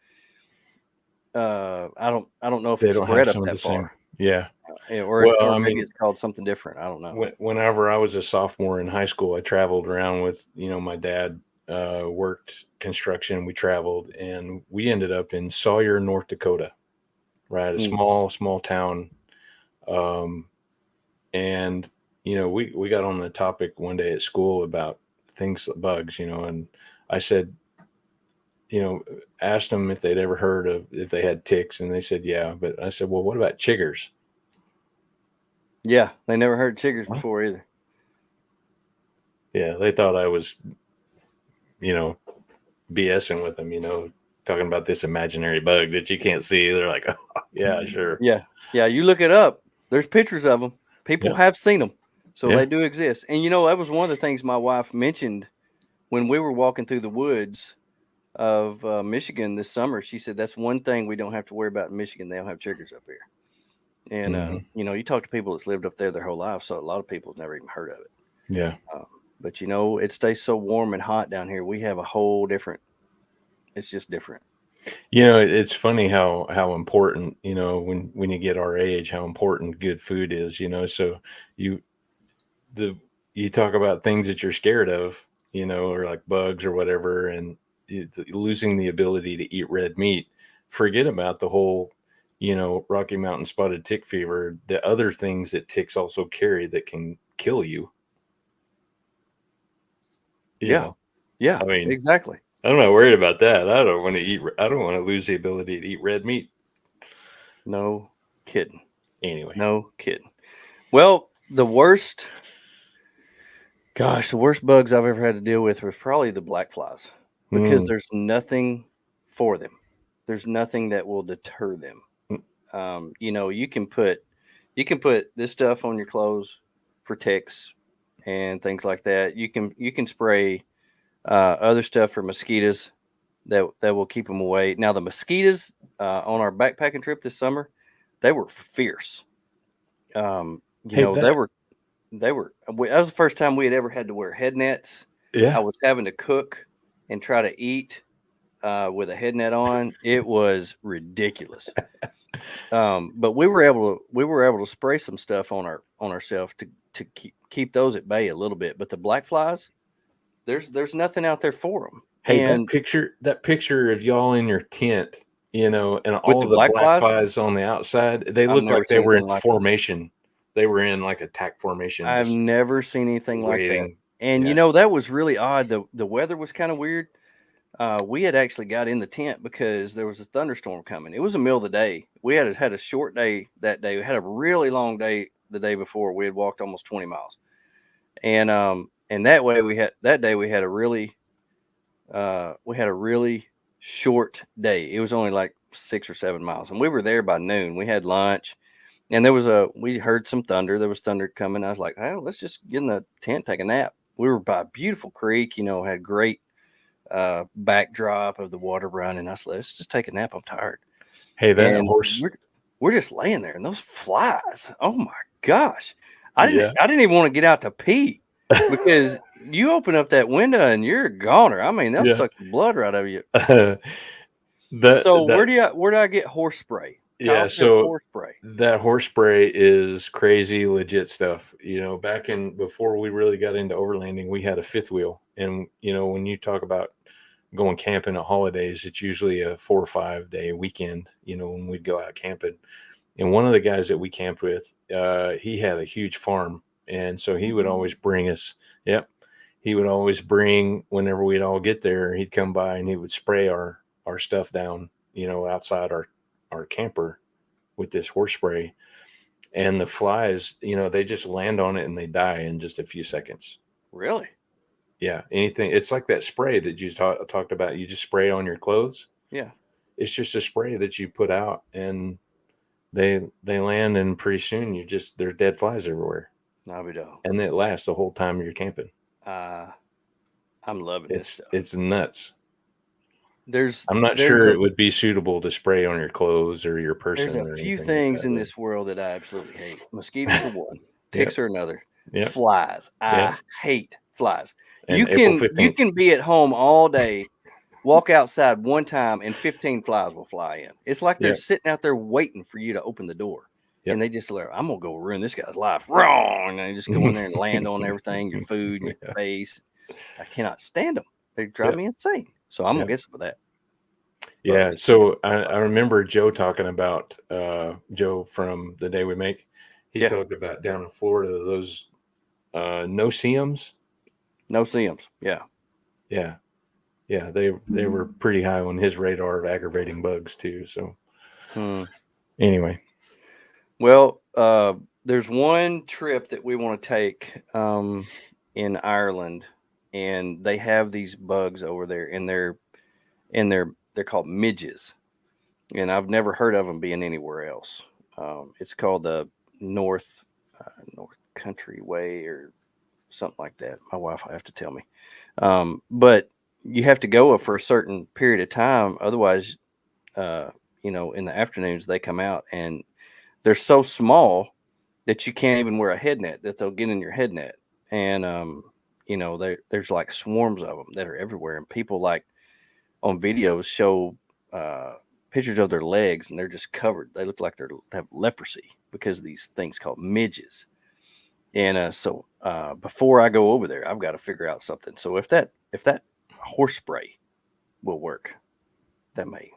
I don't know if they it's don't have spread up some of the that same. far. Yeah. Or Well, I maybe mean, it's called something different. I don't know. whenever I was a sophomore in high school, I traveled around with, my dad worked construction. We traveled and we ended up in Sawyer, North Dakota, right? A Mm. small town. Um, and we got on the topic one day at school about things, bugs, and I said, asked them if they'd ever heard of if they had ticks, and they said yeah. But I said, well, what about chiggers? Yeah, they never heard chiggers Huh? before either. Yeah, they thought I was you know BSing with them, talking about this imaginary bug that you can't see. They're like, oh, yeah, sure. Yeah, yeah. You look it up. There's pictures of them. People Yeah, have seen them, so yeah, they do exist. And that was one of the things my wife mentioned when we were walking through the woods of Michigan this summer. She said that's one thing we don't have to worry about in Michigan. They don't have chiggers up here. And hmm you talk to people that's lived up there their whole life, so a lot of people have never even heard of it. yeah. But it stays so warm and hot down here. We have a whole different. It's just different. It's funny how important, when you get our age, how important good food is. So you the you talk about things that you're scared of, or like bugs or whatever, and losing the ability to eat red meat, forget about the whole, Rocky Mountain spotted tick fever, the other things that ticks also carry that can kill you. Yeah. Yeah, I mean, exactly. I'm not worried about that. I don't want to lose the ability to eat red meat. No kidding. Anyway. No kidding. Well, the worst bugs I've ever had to deal with was probably the black flies, because there's nothing for them. There's nothing that will deter them. You can put this stuff on your clothes for ticks and things like that. You can spray other stuff for mosquitoes that will keep them away. Now the mosquitoes on our backpacking trip this summer, they were fierce. Hey, That was the first time we had ever had to wear head nets. yeah. I was having to cook and try to eat with a head net on. It was ridiculous. But we were able to spray some stuff on ourselves to keep those at bay a little bit. But the black flies, there's nothing out there for them. Hey, And that picture of y'all in your tent, and with all the of the black black flies, flies on the outside, they I've look never like they seen were in anything like it. formation. They were in like attack formation, I've just never seen anything like that. waiting. And Yeah. that was really odd. The weather was kind of weird. We had actually got in the tent because there was a thunderstorm coming. It was the middle of the day. We had a short day that day. We had a really long day the day before. We had walked almost 20 miles, and that way we had a really short day. It was only like 6 or 7 miles, and we were there by noon. We had lunch, and we heard some thunder. There was thunder coming. I was like, "Oh, let's just get in the tent, take a nap." We were by a beautiful creek. Had great backdrop of the water running. I said, let's just take a nap. I'm tired. Hey, that And horse. we're just laying there, and those flies. Oh my gosh! I Yeah. didn't even want to get out to pee because you open up that window and you're a goner. I mean, they'll Yeah. suck the blood right out of you. That So that where do I get horse spray? yeah. Kyle says So horse spray. that horse spray is crazy, legit stuff. Before we really got into overlanding, we had a fifth wheel, and when you talk about going camping at holidays, it's usually a 4 or 5 day weekend, when we'd go out camping. And one of the guys that we camped with, he had a huge farm. And so he would always bring us, he would always bring, whenever we'd all get there, he'd come by and he would spray our stuff down, outside our camper with this horse spray. And the flies, they just land on it and they die in just a few seconds. Really? Yeah, anything. It's like that spray that you talked about. You just spray on your clothes. Yeah. It's just a spray that you put out, and they land, and pretty soon there's dead flies everywhere, and it lasts the whole time you're camping. I'm loving this stuff. It's nuts. There's I'm not sure it would be suitable to spray on your clothes or your person. There's a few things in this world that I absolutely hate. Mosquitoes for one, ticks are another. Yep. Flies. I hate flies. And you can be at home all day, walk outside one time, and 15 flies will fly in. It's like they're sitting out there waiting for you to open the door. Yep. And they just like, I'm gonna go ruin this guy's life. Wrong. And they just go in there and land on everything, your food, your face. I cannot stand them. They drive me insane. So I'm gonna get some of that. Yeah. So I remember Joe talking about Joe from The Day We Make. He talked about down in Florida those no-see-ums. No-see-ums. Yeah. Yeah. Yeah. They were pretty high on his radar of aggravating bugs too. So anyway. Well, there's one trip that we want to take in Ireland, and they have these bugs over there, and they're called midges, and I've never heard of them being anywhere else. It's called the North Country Way or something like that. My wife will have to tell me. But you have to go for a certain period of time. Otherwise, in the afternoons, they come out and they're so small that you can't even wear a head net, that they'll get in your head net. And, there's like swarms of them that are everywhere. And people like on videos show pictures of their legs, and they're just covered. They look like they have leprosy because of these things called midges. And so before I go over there, I've got to figure out something. So if that horse spray will work. That may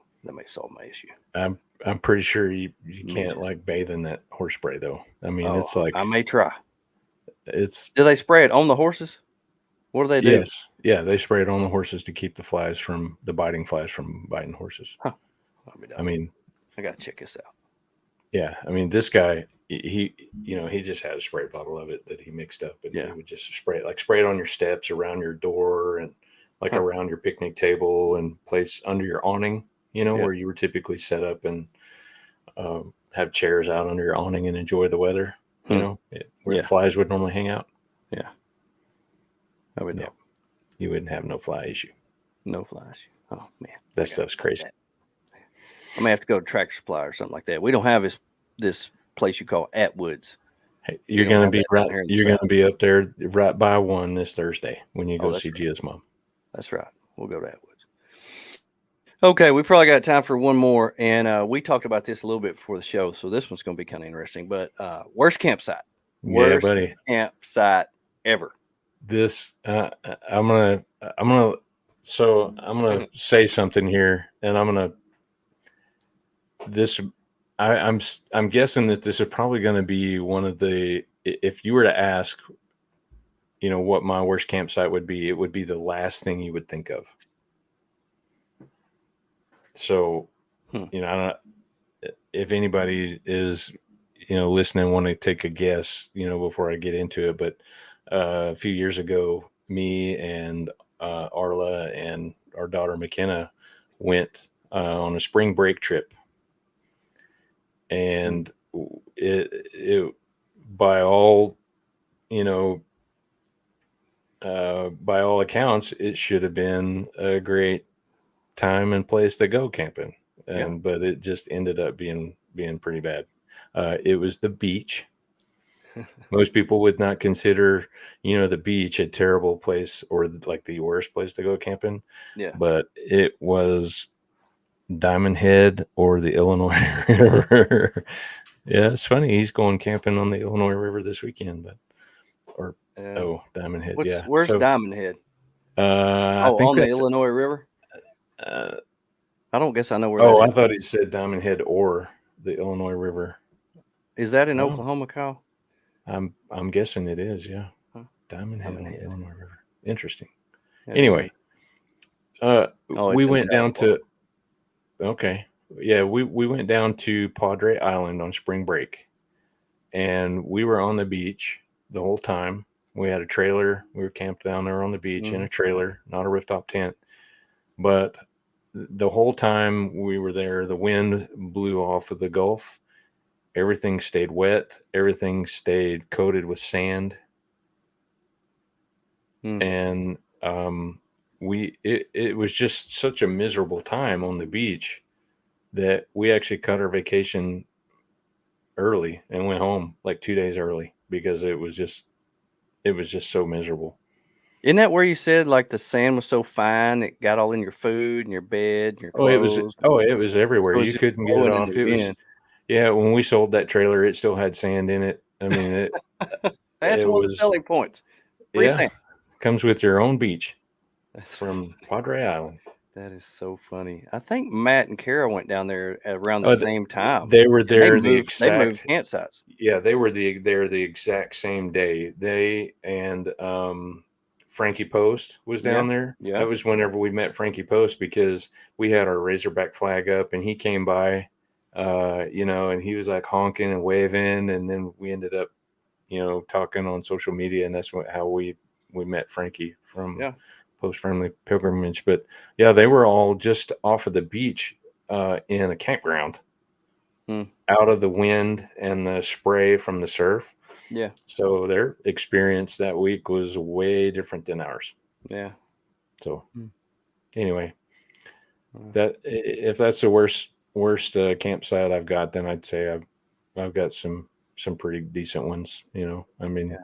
solve my issue. I'm pretty sure you Me can't too. like bathe in that horse spray though. I mean, Oh, it's like I may try. it's Do they spray it on the horses? What do they do? yes, yeah. They spray it on the horses to keep the biting flies from biting horses. Huh. I'll be I done. mean, I gotta check this out. yeah. I mean, this guy, he just had a spray bottle of it that he mixed up, and Yeah. he would just spray it on your steps, around your door, and like Huh. around your picnic table, and place under your awning. Yeah. Where you were typically set up and have chairs out under your awning and enjoy the weather. Where Yeah. the flies would normally hang out. Yeah. I would No. know. You wouldn't have no fly issue. No flies. Oh man. That stuff's crazy. I may have to go to Tractor Supply or something like that. We don't have this place you call Atwoods. Hey, We you're don't gonna have be that right. down here in the You're gonna South. be up there right by one this Thursday when you go that's see right. Gia's mom. That's right. We'll go to Atwoods. Okay, we probably got time for one more, and we talked about this a little bit before the show, so this one's going to be kind of interesting. But worst campsite, Yeah, buddy. campsite ever. This I'm gonna say something here, and I'm guessing that this is probably going to be one of the, if you were to ask, what my worst campsite would be, it would be the last thing you would think of. So, I don't, if anybody is, listening, want to take a guess, before I get into it, but a few years ago, me and Arla and our daughter McKenna went on a spring break trip, and it by all by all accounts, it should have been a great time and place to go camping, but it just ended up being pretty bad. It was the beach. Most people would not consider, the beach a terrible place or like the worst place to go camping. Yeah. But it was Diamond Head or the Illinois River. Yeah, it's funny. He's going camping on the Illinois River this weekend, Diamond Head. Where's Diamond Head? I think on the Illinois River. I don't guess I know where. Oh, that I thought he said Diamond Head or the Illinois River. Is that in Oklahoma, Kyle? I'm guessing it is. Yeah, Huh? Diamond Head on the Illinois River. Interesting. Yeah, Anyway, we went down to. Okay, yeah, we went down to Padre Island on spring break, and we were on the beach the whole time. We had a trailer. We were camped down there on the beach in a trailer, not a rooftop tent. But the whole time we were there, the wind blew off of the Gulf. Everything stayed wet. Everything stayed coated with sand. And it was just such a miserable time on the beach that we actually cut our vacation early and went home like 2 days early because it was just so miserable. Isn't that where you said like the sand was so fine it got all in your food and your bed and your clothes? It was everywhere. So it was you just couldn't get it blowing in off. the It was wind. Yeah, when we sold that trailer, it still had sand in it. I mean, That's one of the selling points. Free sand. Comes with your own beach. That's from Padre Island. That is so funny. I think Matt and Kara went down there around the same time. They were there They moved campsites. Yeah, they were the exact same day. They and Frankie Post was down there. Yeah. That was whenever we met Frankie Post because we had our Razorback flag up and he came by, and he was like honking and waving, and then we ended up, talking on social media, and that's how we met Frankie from Post Friendly Pilgrimage. But yeah, they were all just off of the beach in a campground out of the wind and the spray from the surf. Yeah. So their experience that week was way different than ours. Yeah. So anyway, that if that's the worst campsite I've got, then I'd say I've got some pretty decent ones. I mean,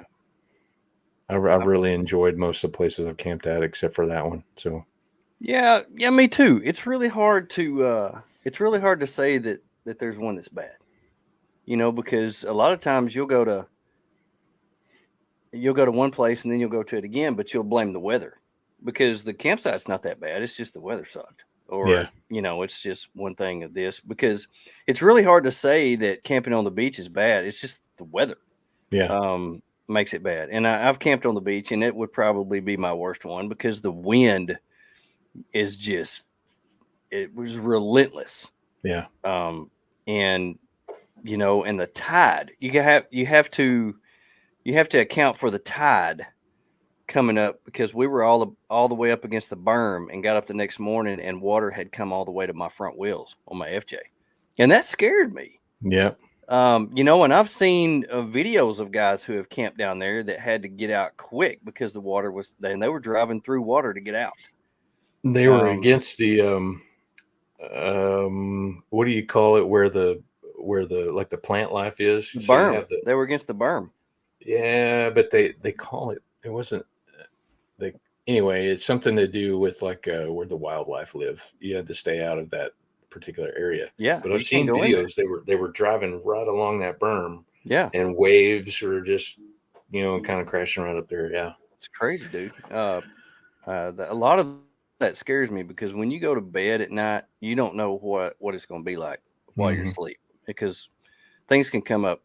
I've really enjoyed most of the places I've camped at, except for that one. So yeah, me too. It's really hard to say that there's one that's bad, because a lot of times you'll go to one place and then you'll go to it again, but you'll blame the weather. because the campsite's not that bad. It's just the weather sucked. Or, it's just one thing of this, because it's really hard to say that camping on the beach is bad. It's just the weather. Yeah. Makes it bad. And I've camped on the beach, and it would probably be my worst one because the wind is just, it was relentless. Yeah. And and the tide, you have to account for the tide coming up, because we were all the way up against the berm, and got up the next morning and water had come all the way to my front wheels on my FJ, and that scared me. Yeah. And I've seen videos of guys who have camped down there that had to get out quick because the water was, and they were driving through water to get out. They were against the what do you call it, where the like the plant life is? The So you berm. have They were against the berm. Yeah, but they call it, it wasn't anyway, it's something to do with like where the wildlife live. You had to stay out of that particular area. Yeah, But I've seen videos, they were driving right along that berm, Yeah, and waves were just kind of crashing right up there. Yeah. it's crazy, dude. A lot of that scares me, because when you go to bed at night, you don't know what it's going to be like while you're asleep, because things can come up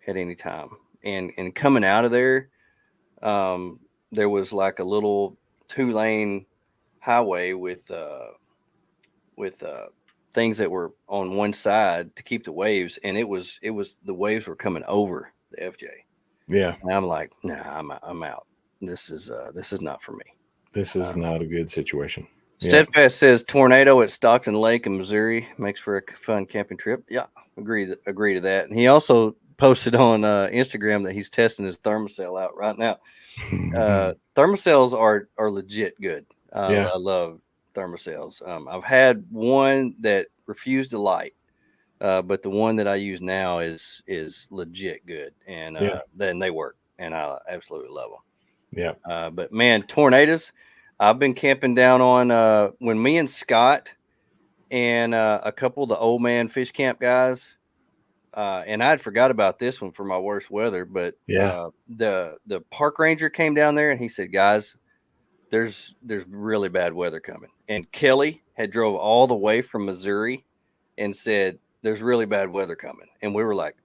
at any time. And coming out of there, there was like a little 2-lane highway with things that were on one side to keep the waves, and it was the waves were coming over the FJ. Yeah. And I'm like, nah, I'm out. This is not for me. This is not a good situation. Steadfast says tornado at Stockton Lake in Missouri makes for a fun camping trip. Yeah, agree to that. And he also posted on Instagram that he's testing his thermocell out right now. Thermocells are legit good. I love thermocells. I've had one that refused to light, but the one that I use now is legit good, and then they work, and I absolutely love them. Yeah. But man, tornadoes. I've been camping down on when me and Scott and a couple of the old man fish camp guys, and I'd forgot about this one for my worst weather, but the park ranger came down there and he said, guys, there's really bad weather coming. And Kelly had drove all the way from Missouri and said, there's really bad weather coming. And we were like,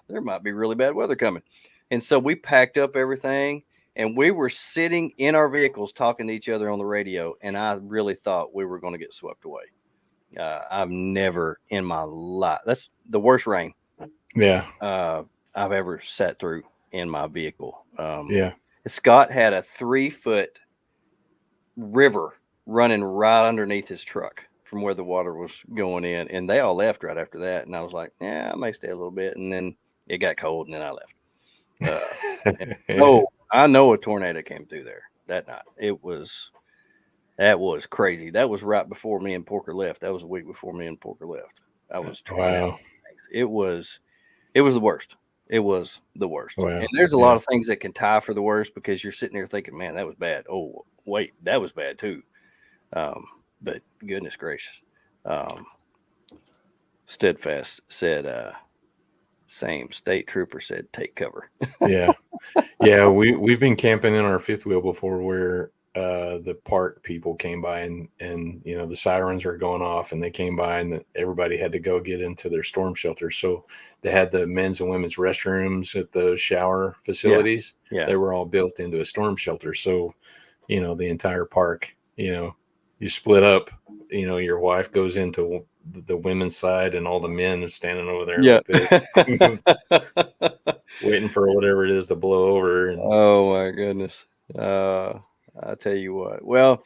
there might be really bad weather coming. And so we packed up everything, and we were sitting in our vehicles talking to each other on the radio. And I really thought we were going to get swept away. I've never in my life, that's the worst rain I've ever sat through in my vehicle. Scott had a 3-foot river running right underneath his truck from where the water was going in, and they all left right after that. And I was like, I may stay a little bit. And then it got cold, and then I left. I know a tornado came through there that night. That was crazy. That was right before me and Porker left. That was a week before me and Porker left. I was trying out. It was the worst. It was the worst. Wow. And there's a lot of things that can tie for the worst, because you're sitting there thinking, man, that was bad. Oh, wait, that was bad too. But goodness gracious. Steadfast said, same. State trooper said, take cover. Yeah. We've been camping in our fifth wheel before, where the park people came by, and the sirens were going off, and they came by, and everybody had to go get into their storm shelter. So they had the men's and women's restrooms at the shower facilities. They were all built into a storm shelter. So, the entire park, you split up, your wife goes into the women's side, and all the men are standing over there like this, waiting for whatever it is to blow over. Oh my goodness. I tell you what. Well,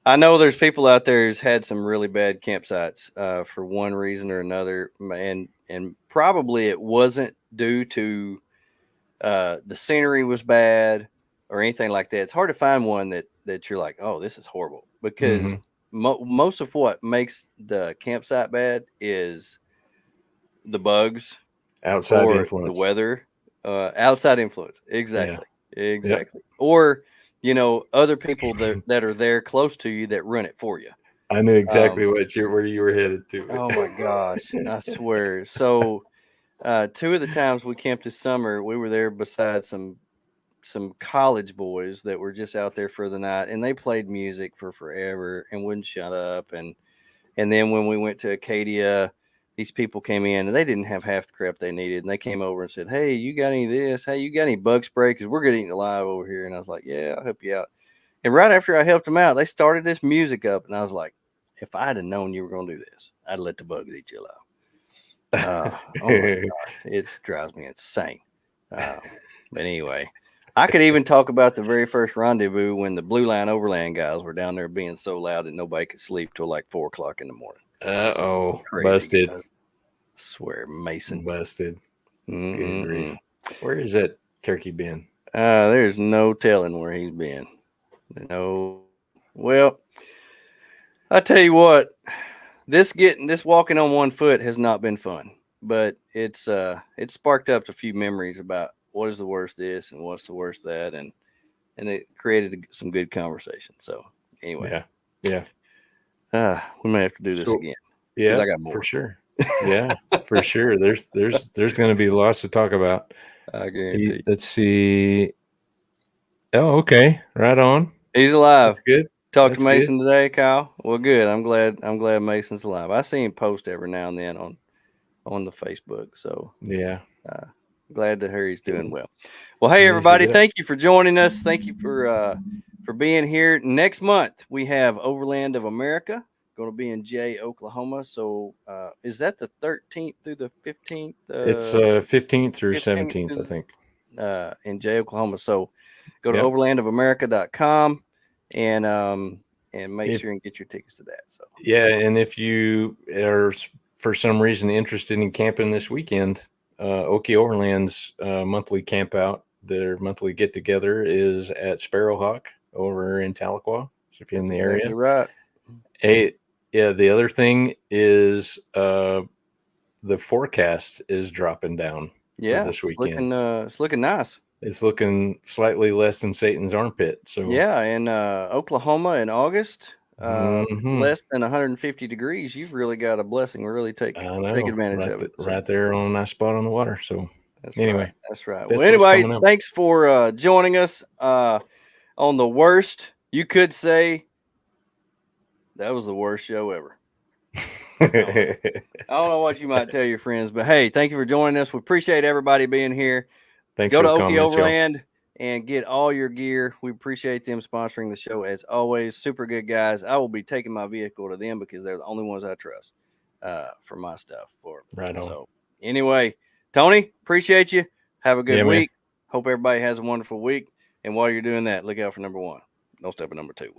I know there's people out there who's had some really bad campsites for one reason or another, and probably it wasn't due to the scenery was bad or anything like that. It's hard to find one that you're like, oh, this is horrible, because most of what makes the campsite bad is the bugs, outside influence, the weather, outside influence. Exactly. Or other people that are there close to you that run it for you. I knew exactly where you were headed to. Oh my gosh, I swear. So 2 of the times we camped this summer, we were there beside some some college boys that were just out there for the night, and they played music for forever and wouldn't shut up. And then when we went to Acadia, these people came in and they didn't have half the crap they needed. And they came over and said, "Hey, you got any of this? Hey, you got any bug spray? Because we're getting alive over here." And I was like, "Yeah, I'll help you out." And right after I helped them out, they started this music up. And I was like, if I had known you were going to do this, I'd let the bugs eat you alive. Oh my gosh, it drives me insane. But anyway, I could even talk about the very first rendezvous when the Blue Line Overland guys were down there being so loud that nobody could sleep till like 4 o'clock in the morning. Crazy Busted. guys. I swear, Mason. Busted. Good grief. Where is that turkey been? There's no telling where he's been. No. Well, I tell you what, this walking on one foot has not been fun, but it sparked up a few memories about what is the worst this and what's the worst that, and it created some good conversation. So anyway, yeah, we may have to do this again. Yeah, I got more for sure. Yeah, for sure. There's going to be lots to talk about. I guarantee. Let's see. Oh, okay, right on. He's alive. That's good. Talked to Mason today, Kyle. Well, good. I'm glad Mason's alive. I see him post every now and then on the Facebook. So yeah, glad to hear he's doing well. Well, hey everybody, thank you for joining us. Thank you for being here. Next month we have Overland of America, going to be in Jay, Oklahoma. So is that the 13th through the 15th? It's 15th through 17th, I think. In Jay, Oklahoma. So go to overlandofamerica.com and make sure and get your tickets to that. So yeah, and if you are for some reason interested in camping this weekend, Okie Overland's monthly camp out, their monthly get together is at Sparrowhawk over in Tahlequah. So if you're in the area, right? The other thing is the forecast is dropping down. For this weekend. It's looking nice. It's looking slightly less than Satan's armpit. So yeah, in Oklahoma in August, it's less than 150 degrees. You've really got a blessing. Really take advantage of it. Right there on a nice spot on the water. So that's right. Well, anyway, thanks for joining us on the worst. You could say that was the worst show ever. I don't know what you might tell your friends, but hey, thank you for joining us. We appreciate everybody being here. Thanks. Go to Okie Overland and get all your gear. We appreciate them sponsoring the show as always. Super good guys. I will be taking my vehicle to them because they're the only ones I trust for my stuff. Right on. So anyway, Tony, appreciate you. Have a good week. Man. Hope everybody has a wonderful week. And while you're doing that, look out for number 1. Don't step at number 2.